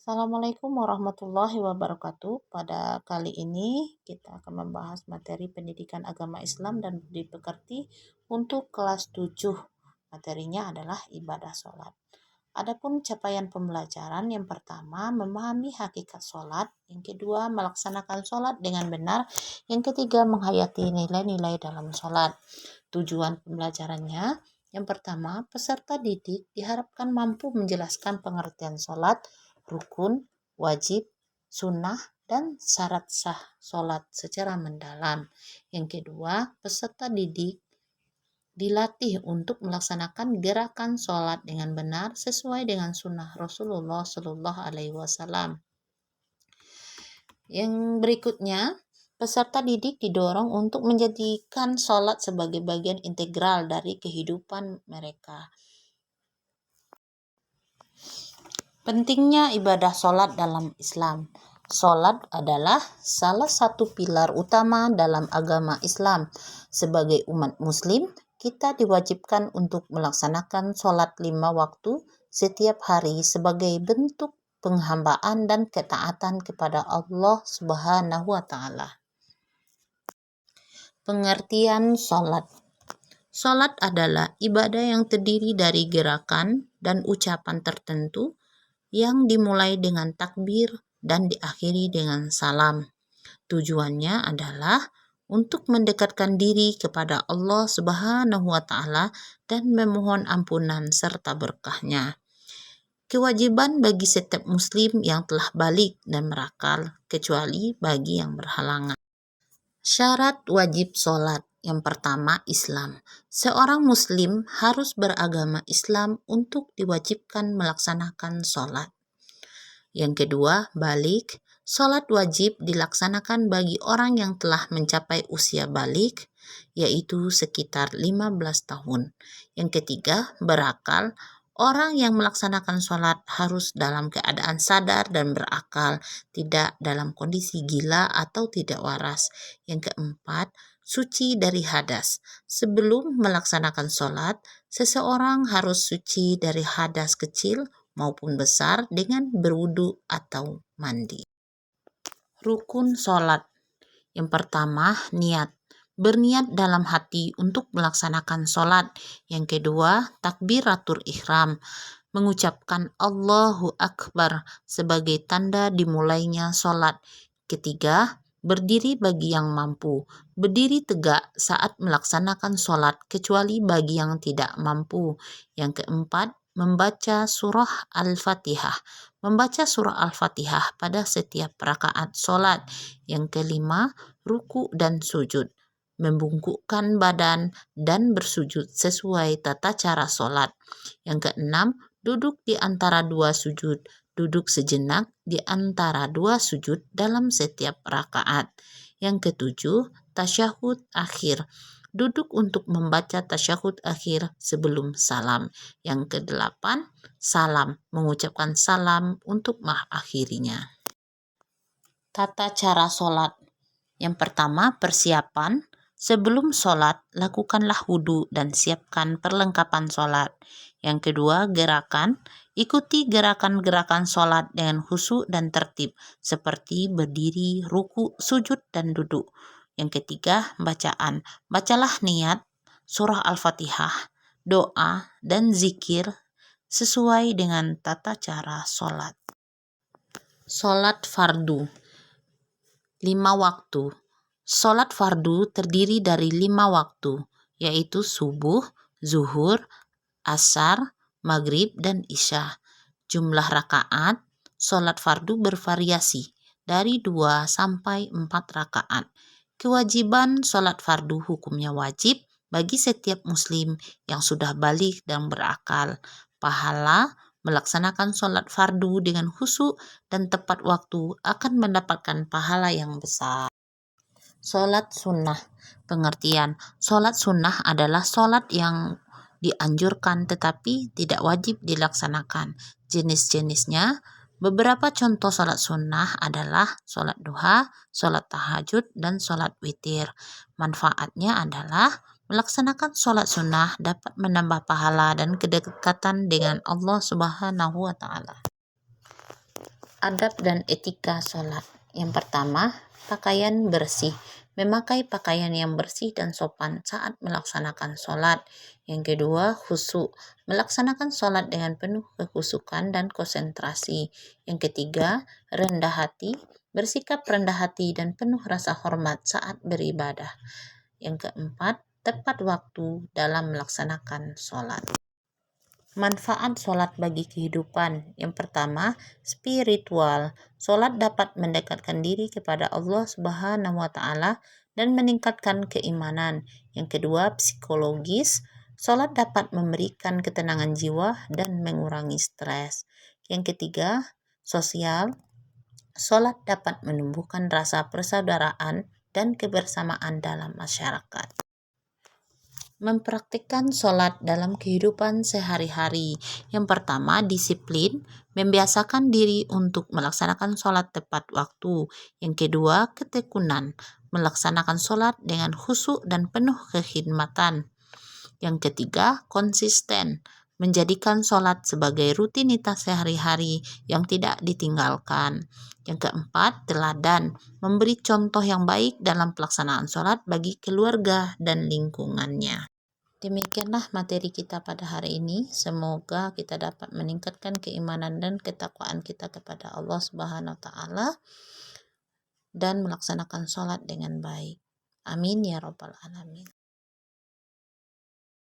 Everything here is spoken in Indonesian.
Assalamualaikum warahmatullahi wabarakatuh. Pada kali ini kita akan membahas materi pendidikan agama Islam dan budi pekerti untuk kelas 7. Materinya adalah ibadah sholat. Adapun capaian pembelajaran, yang pertama memahami hakikat sholat, yang kedua melaksanakan sholat dengan benar, yang ketiga menghayati nilai-nilai dalam sholat. Tujuan pembelajarannya, yang pertama, peserta didik diharapkan mampu menjelaskan pengertian sholat, rukun, wajib, sunnah, dan syarat sah sholat secara mendalam. Yang kedua, peserta didik dilatih untuk melaksanakan gerakan sholat dengan benar sesuai dengan sunnah Rasulullah Shallallahu Alaihi Wasallam. Yang berikutnya, peserta didik didorong untuk menjadikan sholat sebagai bagian integral dari kehidupan mereka. Pentingnya ibadah sholat dalam Islam. Sholat adalah salah satu pilar utama dalam agama Islam. Sebagai umat muslim, kita diwajibkan untuk melaksanakan sholat 5 waktu setiap hari sebagai bentuk penghambaan dan ketaatan kepada Allah Subhanahu wa Ta'ala. Pengertian sholat. Sholat adalah ibadah yang terdiri dari gerakan dan ucapan tertentu yang dimulai dengan takbir dan diakhiri dengan salam. Tujuannya adalah untuk mendekatkan diri kepada Allah Subhanahu wa Ta'ala dan memohon ampunan serta berkahnya. Kewajiban bagi setiap muslim yang telah balik dan berakal, kecuali bagi yang berhalangan. Syarat wajib sholat. Yang pertama, Islam. Seorang muslim harus beragama Islam untuk diwajibkan melaksanakan sholat. Yang kedua, balik. Sholat wajib dilaksanakan bagi orang yang telah mencapai usia balik, yaitu sekitar 15 tahun. Yang ketiga, berakal. Orang yang melaksanakan sholat harus dalam keadaan sadar dan berakal, tidak dalam kondisi gila atau tidak waras. Yang keempat, suci dari hadas. Sebelum melaksanakan sholat, seseorang harus suci dari hadas kecil maupun besar dengan berwudu atau mandi. Rukun sholat. Yang pertama, niat. Berniat dalam hati untuk melaksanakan sholat. Yang kedua, takbiratul ihram. Mengucapkan Allahu Akbar sebagai tanda dimulainya sholat. Ketiga, berdiri bagi yang mampu. Berdiri tegak saat melaksanakan sholat kecuali bagi yang tidak mampu. Yang keempat, membaca surah Al-Fatihah. Membaca surah Al-Fatihah pada setiap rakaat sholat. Yang kelima, ruku dan sujud. Membungkukkan badan dan bersujud sesuai tata cara sholat. Yang keenam, duduk di antara dua sujud. Duduk sejenak di antara dua sujud dalam setiap rakaat. Yang ketujuh, tasyahud akhir. Duduk untuk membaca tasyahud akhir sebelum salam. Yang kedelapan, salam. Mengucapkan salam untuk mengakhirinya. Tata cara sholat. Yang pertama, persiapan. Sebelum sholat, lakukanlah wudhu dan siapkan perlengkapan sholat. Yang kedua, gerakan. Ikuti gerakan-gerakan sholat dengan khusyuk dan tertib, seperti berdiri, ruku, sujud, dan duduk. Yang ketiga, bacaan. Bacalah niat, surah Al-Fatihah, doa, dan zikir sesuai dengan tata cara sholat. Sholat fardu. 5 waktu. Sholat fardu terdiri dari 5 waktu, yaitu subuh, zuhur, asar, maghrib, dan isya. Jumlah rakaat sholat fardu bervariasi dari 2 sampai 4 rakaat. Kewajiban sholat fardu hukumnya wajib bagi setiap muslim yang sudah balik dan berakal. Pahala melaksanakan sholat fardu dengan khusyuk dan tepat waktu akan mendapatkan pahala yang besar. Sholat sunnah. Pengertian. Sholat sunnah adalah sholat yang dianjurkan tetapi tidak wajib dilaksanakan. Jenis-jenisnya, beberapa contoh sholat sunnah adalah sholat duha, sholat tahajud, dan sholat witir. Manfaatnya adalah melaksanakan sholat sunnah dapat menambah pahala dan kedekatan dengan Allah Subhanahu wa Ta'ala. Adab dan etika sholat. Yang pertama, pakaian bersih. Memakai pakaian yang bersih dan sopan saat melaksanakan sholat. Yang kedua, khusyuk. Melaksanakan sholat dengan penuh kekhusyukan dan konsentrasi. Yang ketiga, rendah hati. Bersikap rendah hati dan penuh rasa hormat saat beribadah. Yang keempat, tepat waktu dalam melaksanakan sholat. Manfaat sholat bagi kehidupan. Yang pertama, spiritual. Sholat dapat mendekatkan diri kepada Allah Subhanahu wa Ta'ala dan meningkatkan keimanan. Yang kedua, psikologis. Sholat dapat memberikan ketenangan jiwa dan mengurangi stres. Yang ketiga, sosial. Sholat dapat menumbuhkan rasa persaudaraan dan kebersamaan dalam masyarakat. Mempraktikkan sholat dalam kehidupan sehari-hari. Yang pertama, disiplin, membiasakan diri untuk melaksanakan sholat tepat waktu. Yang kedua, ketekunan, melaksanakan sholat dengan khusyuk dan penuh kekhidmatan. Yang ketiga, konsisten, menjadikan sholat sebagai rutinitas sehari-hari yang tidak ditinggalkan. Yang keempat, teladan, memberi contoh yang baik dalam pelaksanaan sholat bagi keluarga dan lingkungannya. Demikianlah materi kita pada hari ini. Semoga kita dapat meningkatkan keimanan dan ketakwaan kita kepada Allah Subhanahu wa Ta'ala dan melaksanakan sholat dengan baik. Amin ya Rabbal Alamin.